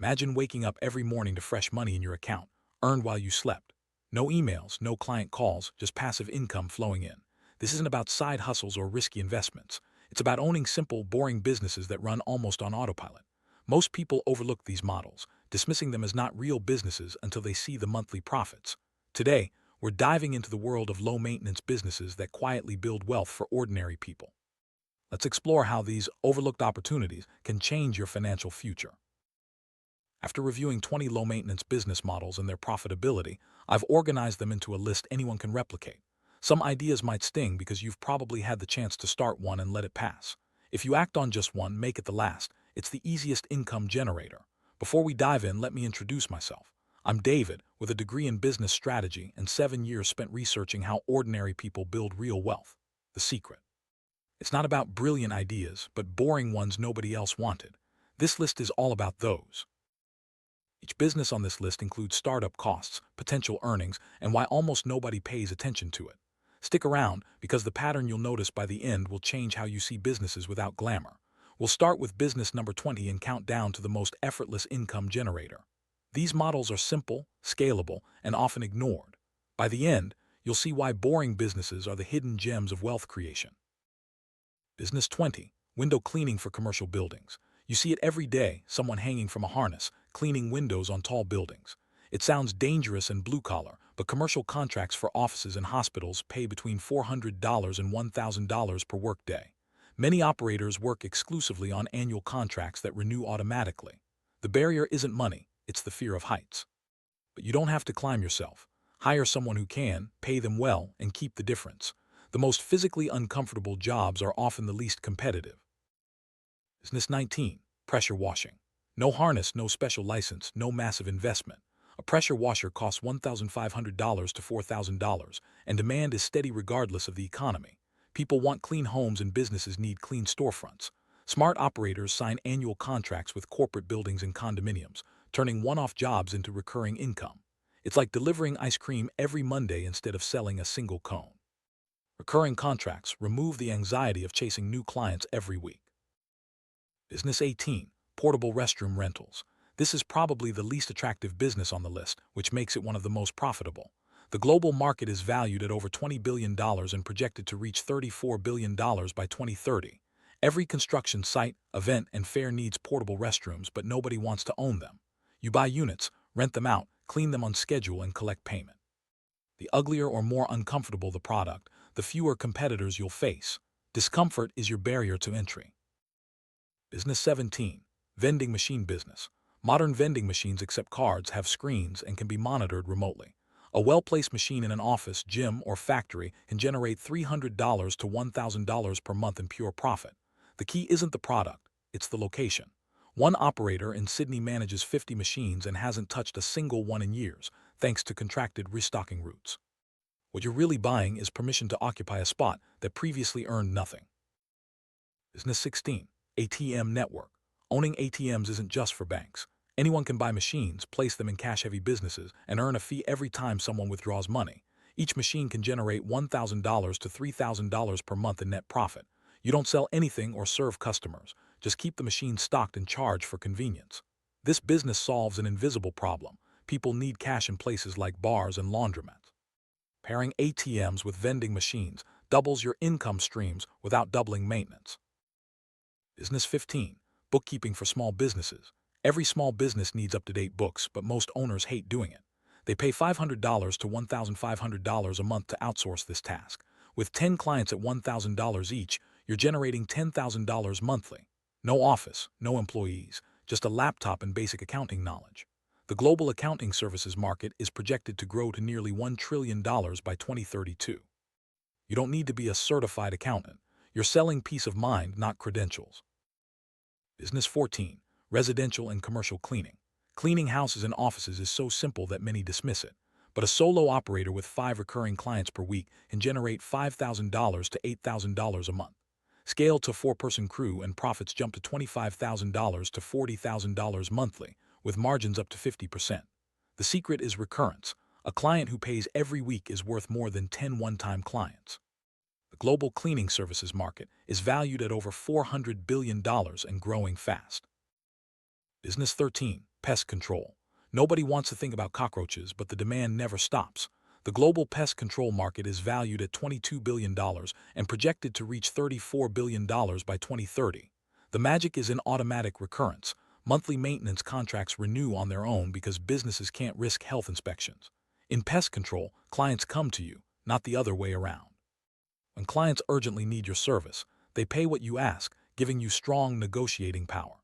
Imagine waking up every morning to fresh money in your account, earned while you slept. No emails, no client calls, just passive income flowing in. This isn't about side hustles or risky investments. It's about owning simple, boring businesses that run almost on autopilot. Most people overlook these models, dismissing them as not real businesses until they see the monthly profits. Today, we're diving into the world of low-maintenance businesses that quietly build wealth for ordinary people. Let's explore how these overlooked opportunities can change your financial future. After reviewing 20 low-maintenance business models and their profitability, I've organized them into a list anyone can replicate. Some ideas might sting because you've probably had the chance to start one and let it pass. If you act on just one, make it the last. It's the easiest income generator. Before we dive in, let me introduce myself. I'm David, with a degree in business strategy and 7 years spent researching how ordinary people build real wealth. The secret. It's not about brilliant ideas, but boring ones nobody else wanted. This list is all about those. Each business on this list includes startup costs, potential earnings, and why almost nobody pays attention to it. Stick around, because the pattern you'll notice by the end will change how you see businesses without glamour. We'll start with business number 20 and count down to the most effortless income generator. These models are simple, scalable, and often ignored. By the end, you'll see why boring businesses are the hidden gems of wealth creation. Business 20. Window cleaning for commercial buildings. You see it every day, someone hanging from a harness, cleaning windows on tall buildings. It sounds dangerous and blue-collar, but commercial contracts for offices and hospitals pay between $400 and $1,000 per workday. Many operators work exclusively on annual contracts that renew automatically. The barrier isn't money, it's the fear of heights. But you don't have to climb yourself. Hire someone who can, pay them well, and keep the difference. The most physically uncomfortable jobs are often the least competitive. Business 19. Pressure washing. No harness, no special license, no massive investment. A pressure washer costs $1,500 to $4,000, and demand is steady regardless of the economy. People want clean homes and businesses need clean storefronts. Smart operators sign annual contracts with corporate buildings and condominiums, turning one-off jobs into recurring income. It's like delivering ice cream every Monday instead of selling a single cone. Recurring contracts remove the anxiety of chasing new clients every week. Business 18. Portable restroom rentals. This is probably the least attractive business on the list, which makes it one of the most profitable. The global market is valued at over $20 billion and projected to reach $34 billion by 2030. Every construction site, event, and fair needs portable restrooms, but nobody wants to own them. You buy units, rent them out, clean them on schedule, and collect payment. The uglier or more uncomfortable the product, the fewer competitors you'll face. Discomfort is your barrier to entry. Business 17. Vending machine business. Modern vending machines accept cards, have screens, and can be monitored remotely. A well-placed machine in an office, gym, or factory can generate $300 to $1,000 per month in pure profit. The key isn't the product, it's the location. One operator in Sydney manages 50 machines and hasn't touched a single one in years, thanks to contracted restocking routes. What you're really buying is permission to occupy a spot that previously earned nothing. Business 16. ATM Network. Owning ATMs isn't just for banks. Anyone can buy machines, place them in cash-heavy businesses, and earn a fee every time someone withdraws money. Each machine can generate $1,000 to $3,000 per month in net profit. You don't sell anything or serve customers. Just keep the machine stocked and charge for convenience. This business solves an invisible problem. People need cash in places like bars and laundromats. Pairing ATMs with vending machines doubles your income streams without doubling maintenance. Business 15. Bookkeeping for small businesses. Every small business needs up-to-date books, but most owners hate doing it. They pay $500 to $1,500 a month to outsource this task. With 10 clients at $1,000 each, you're generating $10,000 monthly. No office, no employees, just a laptop and basic accounting knowledge. The global accounting services market is projected to grow to nearly $1 trillion by 2032. You don't need to be a certified accountant. You're selling peace of mind, not credentials. Business 14. Residential and commercial cleaning. Cleaning houses and offices is so simple that many dismiss it. But a solo operator with 5 recurring clients per week can generate $5,000 to $8,000 a month. Scale to 4-person crew and profits jump to $25,000 to $40,000 monthly, with margins up to 50%. The secret is recurrence. A client who pays every week is worth more than 10 one-time clients. The global cleaning services market is valued at over $400 billion and growing fast. Business 13. Pest control. Nobody wants to think about cockroaches, but the demand never stops. The global pest control market is valued at $22 billion and projected to reach $34 billion by 2030. The magic is in automatic recurrence. Monthly maintenance contracts renew on their own because businesses can't risk health inspections. In pest control, clients come to you, not the other way around. When clients urgently need your service, they pay what you ask, giving you strong negotiating power.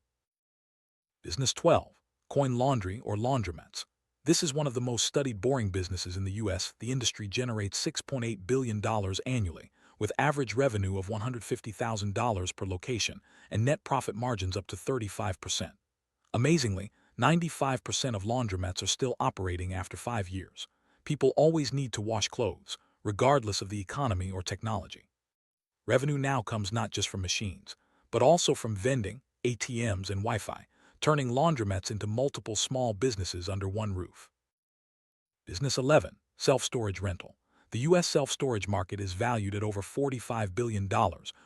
Business 12. Coin laundry or laundromats. This is one of the most studied boring businesses in the U.S. The industry generates $6.8 billion annually, with average revenue of $150,000 per location and net profit margins up to 35%. Amazingly, 95% of laundromats are still operating after 5 years. People always need to wash clothes, regardless of the economy or technology. Revenue now comes not just from machines, but also from vending, ATMs, and Wi-Fi, turning laundromats into multiple small businesses under one roof. Business 11. Self-storage rental. The U.S. self-storage market is valued at over $45 billion,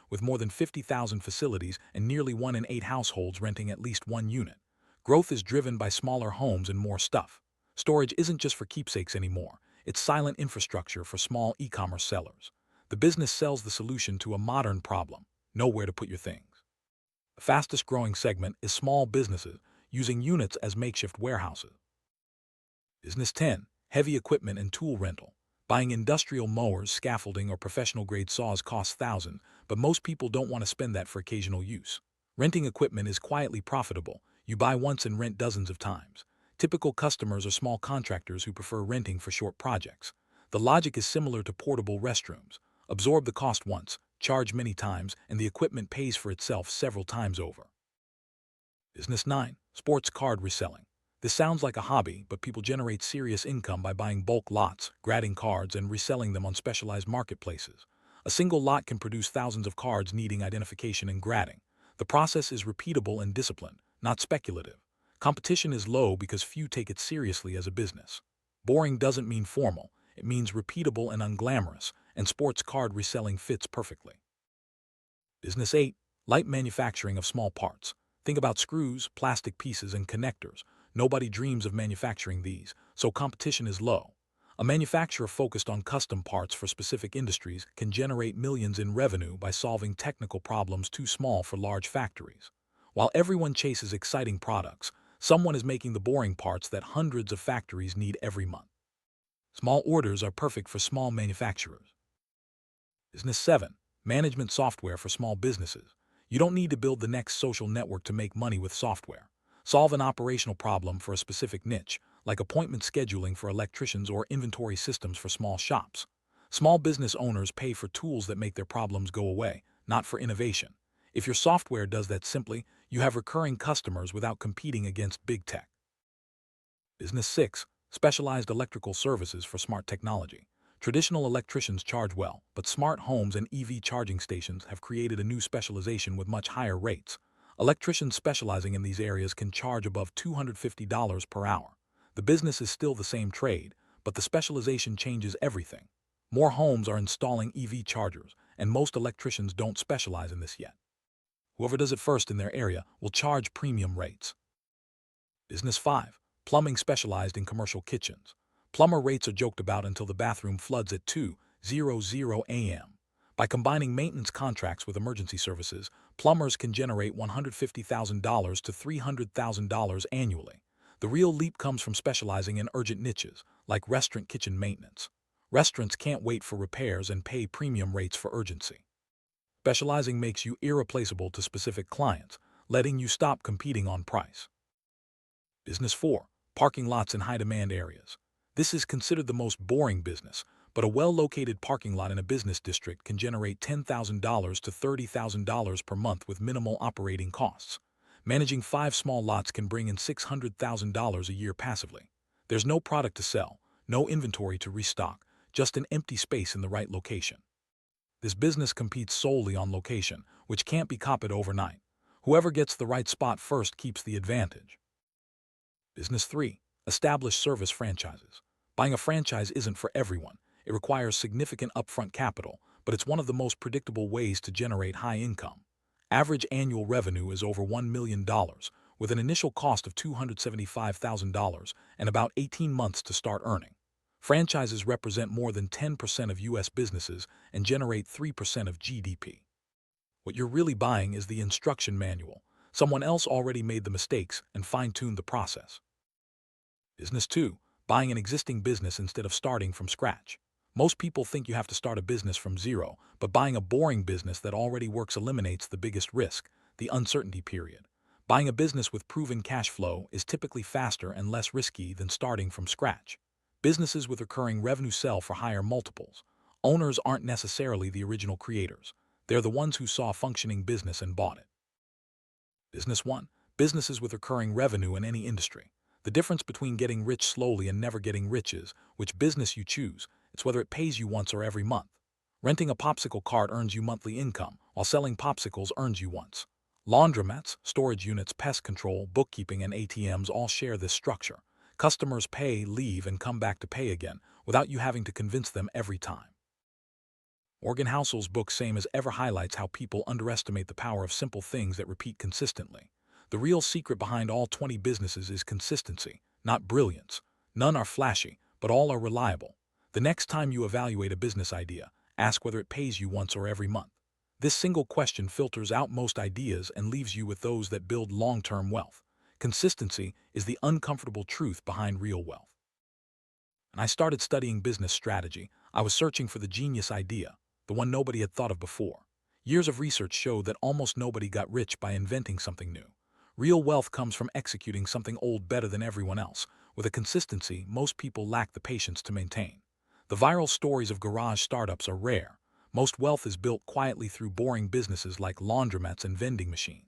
with more than 50,000 facilities and nearly 1 in 8 households renting at least one unit. Growth is driven by smaller homes and more stuff. Storage isn't just for keepsakes anymore. It's silent infrastructure for small e-commerce sellers. The business sells the solution to a modern problem: nowhere to put your things. The fastest growing segment is small businesses using units as makeshift warehouses. Business 10. Heavy equipment and tool rental. Buying industrial mowers, scaffolding, or professional-grade saws costs thousands, but most people don't want to spend that for occasional use. Renting equipment is quietly profitable. You buy once and rent dozens of times. Typical customers are small contractors who prefer renting for short projects. The logic is similar to portable restrooms. Absorb the cost once, charge many times, and the equipment pays for itself several times over. Business 9. Sports card reselling. This sounds like a hobby, but people generate serious income by buying bulk lots, grading cards, and reselling them on specialized marketplaces. A single lot can produce thousands of cards needing identification and grading. The process is repeatable and disciplined, not speculative. Competition is low because few take it seriously as a business. Boring doesn't mean formal. It means repeatable and unglamorous, and sports card reselling fits perfectly. Business 8. Light manufacturing of small parts. Think about screws, plastic pieces, and connectors. Nobody dreams of manufacturing these, so competition is low. A manufacturer focused on custom parts for specific industries can generate millions in revenue by solving technical problems too small for large factories. While everyone chases exciting products, someone is making the boring parts that hundreds of factories need every month. Small orders are perfect for small manufacturers. Business 7. Management software for small businesses. You don't need to build the next social network to make money with software. Solve an operational problem for a specific niche, like appointment scheduling for electricians or inventory systems for small shops. Small business owners pay for tools that make their problems go away, not for innovation. If your software does that simply, you have recurring customers without competing against big tech. Business 6. Specialized electrical services for smart technology. Traditional electricians charge well, but smart homes and EV charging stations have created a new specialization with much higher rates. Electricians specializing in these areas can charge above $250 per hour. The business is still the same trade, but the specialization changes everything. More homes are installing EV chargers, and most electricians don't specialize in this yet. Whoever does it first in their area will charge premium rates. Business 5. Plumbing specialized in commercial kitchens. Plumber rates are joked about until the bathroom floods at 2:00 a.m. By combining maintenance contracts with emergency services, plumbers can generate $150,000 to $300,000 annually. The real leap comes from specializing in urgent niches, like restaurant kitchen maintenance. Restaurants can't wait for repairs and pay premium rates for urgency. Specializing makes you irreplaceable to specific clients, letting you stop competing on price. Business 4. Parking lots in high-demand areas. This is considered the most boring business, but a well-located parking lot in a business district can generate $10,000 to $30,000 per month with minimal operating costs. Managing 5 small lots can bring in $600,000 a year passively. There's no product to sell, no inventory to restock, just an empty space in the right location. This business competes solely on location, which can't be copied overnight. Whoever gets the right spot first keeps the advantage. Business 3. Established service franchises. Buying a franchise isn't for everyone. It requires significant upfront capital, but it's one of the most predictable ways to generate high income. Average annual revenue is over $1 million, with an initial cost of $275,000 and about 18 months to start earning. Franchises represent more than 10% of U.S. businesses and generate 3% of GDP. What you're really buying is the instruction manual. Someone else already made the mistakes and fine-tuned the process. Business 2. Buying an existing business instead of starting from scratch. Most people think you have to start a business from zero, but buying a boring business that already works eliminates the biggest risk, the uncertainty period. Buying a business with proven cash flow is typically faster and less risky than starting from scratch. Businesses with recurring revenue sell for higher multiples. Owners aren't necessarily the original creators. They're the ones who saw a functioning business and bought it. Business 1. Businesses with recurring revenue in any industry. The difference between getting rich slowly and never getting rich is which business you choose. It's whether it pays you once or every month. Renting a popsicle cart earns you monthly income, while selling popsicles earns you once. Laundromats, storage units, pest control, bookkeeping, and ATMs all share this structure. Customers pay, leave, and come back to pay again, without you having to convince them every time. Morgan Housel's book Same as Ever highlights how people underestimate the power of simple things that repeat consistently. The real secret behind all 20 businesses is consistency, not brilliance. None are flashy, but all are reliable. The next time you evaluate a business idea, ask whether it pays you once or every month. This single question filters out most ideas and leaves you with those that build long-term wealth. Consistency is the uncomfortable truth behind real wealth. When I started studying business strategy, I was searching for the genius idea, the one nobody had thought of before. Years of research showed that almost nobody got rich by inventing something new. Real wealth comes from executing something old better than everyone else, with a consistency most people lack the patience to maintain. The viral stories of garage startups are rare. Most wealth is built quietly through boring businesses like laundromats and vending machines.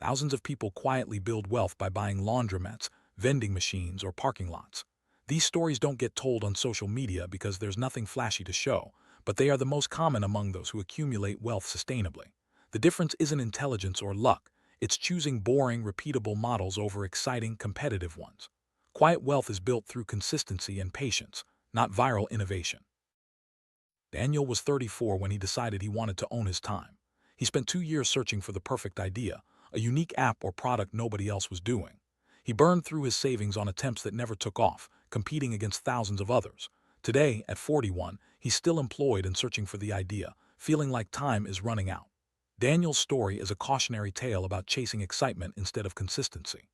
Thousands of people quietly build wealth by buying laundromats, vending machines, or parking lots. These stories don't get told on social media because there's nothing flashy to show, but they are the most common among those who accumulate wealth sustainably. The difference isn't intelligence or luck. It's choosing boring, repeatable models over exciting, competitive ones. Quiet wealth is built through consistency and patience, not viral innovation. Daniel was 34 when he decided he wanted to own his time. He spent 2 years searching for the perfect idea, a unique app or product nobody else was doing. He burned through his savings on attempts that never took off, competing against thousands of others. Today, at 41, he's still employed and searching for the idea, feeling like time is running out. Daniel's story is a cautionary tale about chasing excitement instead of consistency.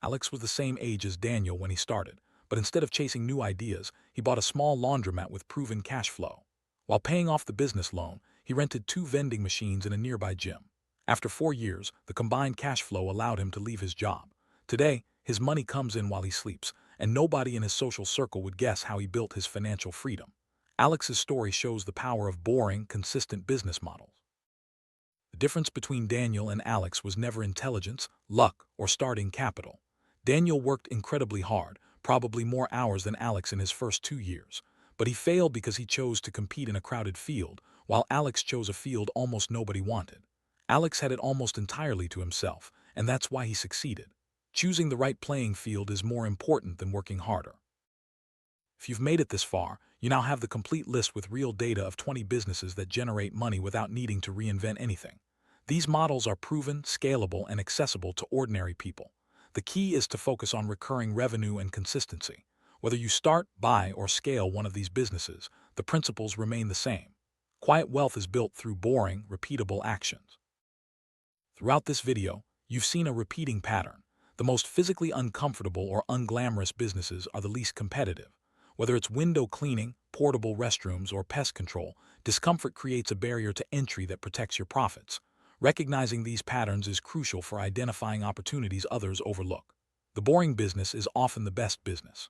Alex was the same age as Daniel when he started, but instead of chasing new ideas, he bought a small laundromat with proven cash flow. While paying off the business loan, he rented 2 vending machines in a nearby gym. After 4 years, the combined cash flow allowed him to leave his job. Today, his money comes in while he sleeps, and nobody in his social circle would guess how he built his financial freedom. Alex's story shows the power of boring, consistent business models. The difference between Daniel and Alex was never intelligence, luck, or starting capital. Daniel worked incredibly hard, probably more hours than Alex in his first 2 years. But he failed because he chose to compete in a crowded field, while Alex chose a field almost nobody wanted. Alex had it almost entirely to himself, and that's why he succeeded. Choosing the right playing field is more important than working harder. If you've made it this far, you now have the complete list with real data of 20 businesses that generate money without needing to reinvent anything. These models are proven, scalable, and accessible to ordinary people. The key is to focus on recurring revenue and consistency. Whether you start, buy, or scale one of these businesses, the principles remain the same. Quiet wealth is built through boring, repeatable actions. Throughout this video, you've seen a repeating pattern. The most physically uncomfortable or unglamorous businesses are the least competitive. Whether it's window cleaning, portable restrooms, or pest control, discomfort creates a barrier to entry that protects your profits. Recognizing these patterns is crucial for identifying opportunities others overlook. The boring business is often the best business.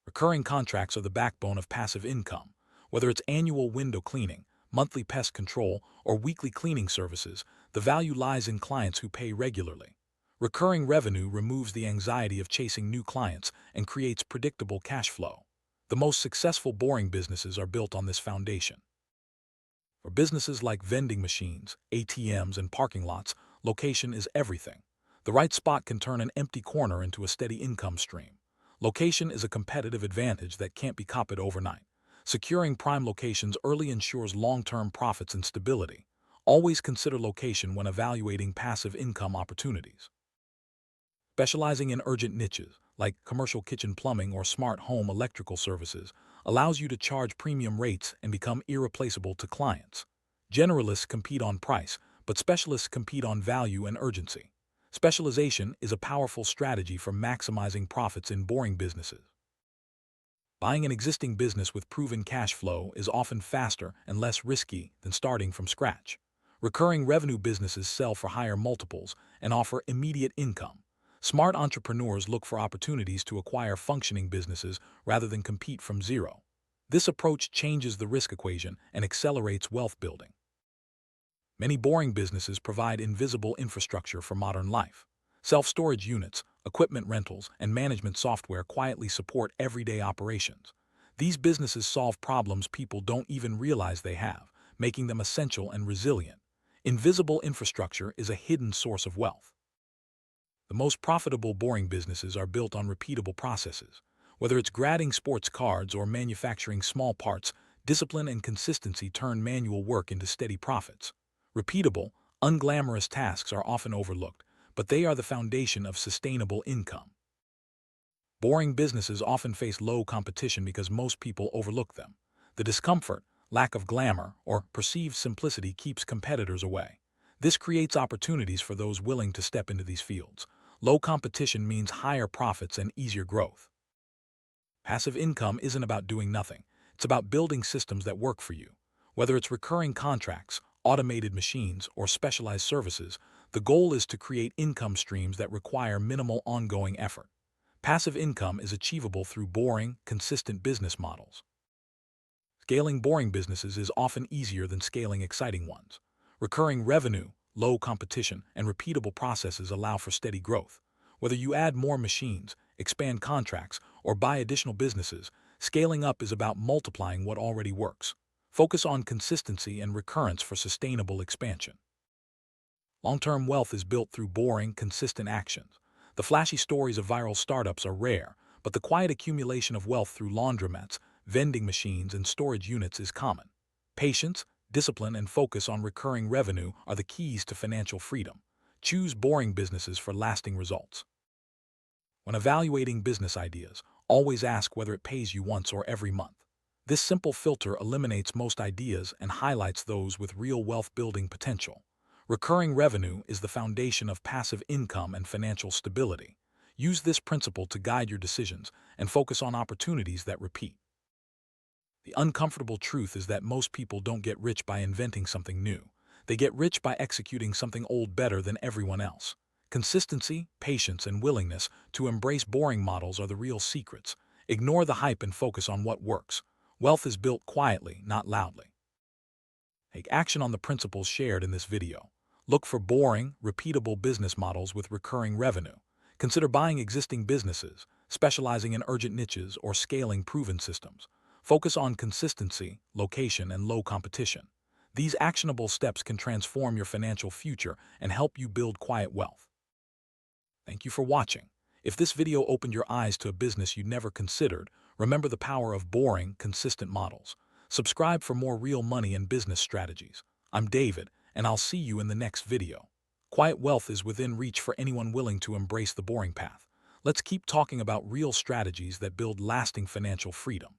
Recurring contracts are the backbone of passive income. Whether it's annual window cleaning, monthly pest control, or weekly cleaning services, the value lies in clients who pay regularly. Recurring revenue removes the anxiety of chasing new clients and creates predictable cash flow. The most successful boring businesses are built on this foundation. For businesses like vending machines, ATMs, and parking lots, location is everything. The right spot can turn an empty corner into a steady income stream. Location is a competitive advantage that can't be copied overnight. Securing prime locations early ensures long-term profits and stability. Always consider location when evaluating passive income opportunities. Specializing in urgent niches, like commercial kitchen plumbing or smart home electrical services, allows you to charge premium rates and become irreplaceable to clients. Generalists compete on price, but specialists compete on value and urgency. Specialization is a powerful strategy for maximizing profits in boring businesses. Buying an existing business with proven cash flow is often faster and less risky than starting from scratch. Recurring revenue businesses sell for higher multiples and offer immediate income. Smart entrepreneurs look for opportunities to acquire functioning businesses rather than compete from zero. This approach changes the risk equation and accelerates wealth building. Many boring businesses provide invisible infrastructure for modern life. Self-storage units, equipment rentals, and management software quietly support everyday operations. These businesses solve problems people don't even realize they have, making them essential and resilient. Invisible infrastructure is a hidden source of wealth. The most profitable boring businesses are built on repeatable processes. Whether it's grading sports cards or manufacturing small parts, discipline and consistency turn manual work into steady profits. Repeatable, unglamorous tasks are often overlooked, but they are the foundation of sustainable income. Boring businesses often face low competition because most people overlook them. The discomfort, lack of glamour, or perceived simplicity keeps competitors away. This creates opportunities for those willing to step into these fields. Low competition means higher profits and easier growth. Passive income isn't about doing nothing. It's about building systems that work for you. Whether it's recurring contracts, automated machines, or specialized services, the goal is to create income streams that require minimal ongoing effort. Passive income is achievable through boring, consistent business models. Scaling boring businesses is often easier than scaling exciting ones. Recurring revenue, low competition, and repeatable processes allow for steady growth. Whether you add more machines, expand contracts, or buy additional businesses, scaling up is about multiplying what already works. Focus on consistency and recurrence for sustainable expansion. Long-term wealth is built through boring, consistent actions. The flashy stories of viral startups are rare, but the quiet accumulation of wealth through laundromats, vending machines, and storage units is common. Patience, discipline, and focus on recurring revenue are the keys to financial freedom. Choose boring businesses for lasting results. When evaluating business ideas, always ask whether it pays you once or every month. This simple filter eliminates most ideas and highlights those with real wealth-building potential. Recurring revenue is the foundation of passive income and financial stability. Use this principle to guide your decisions and focus on opportunities that repeat. The uncomfortable truth is that most people don't get rich by inventing something new. They get rich by executing something old better than everyone else. Consistency, patience, and willingness to embrace boring models are the real secrets. Ignore the hype and focus on what works. Wealth is built quietly, not loudly. Take action on the principles shared in this video. Look for boring, repeatable business models with recurring revenue. Consider buying existing businesses, specializing in urgent niches, or scaling proven systems. Focus on consistency, location, and low competition. These actionable steps can transform your financial future and help you build quiet wealth. Thank you for watching. If this video opened your eyes to a business you'd never considered, remember the power of boring, consistent models. Subscribe for more real money and business strategies. I'm David, and I'll see you in the next video. Quiet wealth is within reach for anyone willing to embrace the boring path. Let's keep talking about real strategies that build lasting financial freedom.